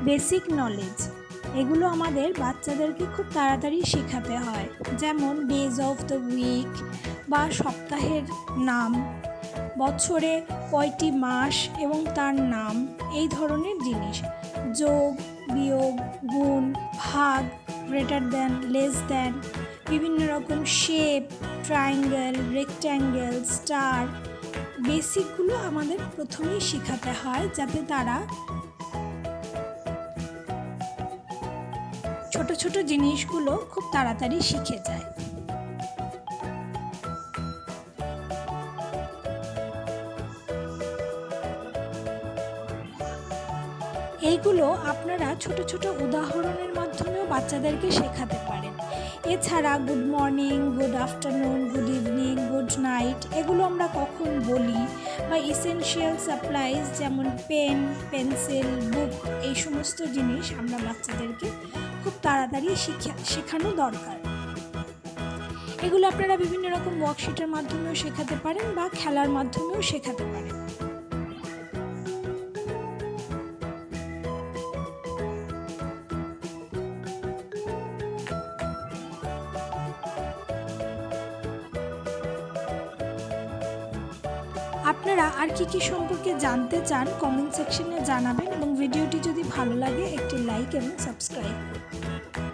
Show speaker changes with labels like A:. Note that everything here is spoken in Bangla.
A: বেসিক নলেজ, এগুলো আমাদের বাচ্চাদেরকে খুব তাড়াতাড়ি শেখাতে হয়, যেমন ডেজ অফ দ্য উইক বা সপ্তাহের নাম, বছরে কয়টি মাস এবং তার নাম, এই ধরনের জিনিস। যোগ, বিয়োগ, গুণ, ভাগ, গ্রেটার দ্যান, লেস দ্যান, বিভিন্ন রকম শেপ, ট্রায়াঙ্গেল, রেক্ট্যাঙ্গেল, স্টার, বেসিকগুলো আমাদের প্রথমেই শেখাতে হয় যাতে তারা ছোট ছোট জিনিসগুলো খুব তাড়াতাড়ি শিখে যায়। এইগুলো আপনারা ছোট ছোট উদাহরণের মাধ্যমেও বাচ্চাদেরকে শেখাতে পারেন। এছাড়া good morning, good afternoon, good evening, good night, এগুলো আমরা কখন বলি, বা এসেনশিয়াল সাপ্লাইজ যেমন পেন, পেন্সিল, বুক, এই সমস্ত জিনিস আমরা বাচ্চাদেরকে খুব তাড়াতাড়ি শেখানো দরকার। এগুলো আপনারা বিভিন্ন রকম ওয়ার্কশিটের মাধ্যমেও শেখাতে পারেন বা খেলার মাধ্যমেও শেখাতে পারেন। আপনারা আর কি সম্পর্কে জানতে চান কমেন্ট সেকশনে জানাবেন, এবং ভিডিওটি যদি ভালো লাগে একটি লাইক এবং সাবস্ক্রাইব করুন।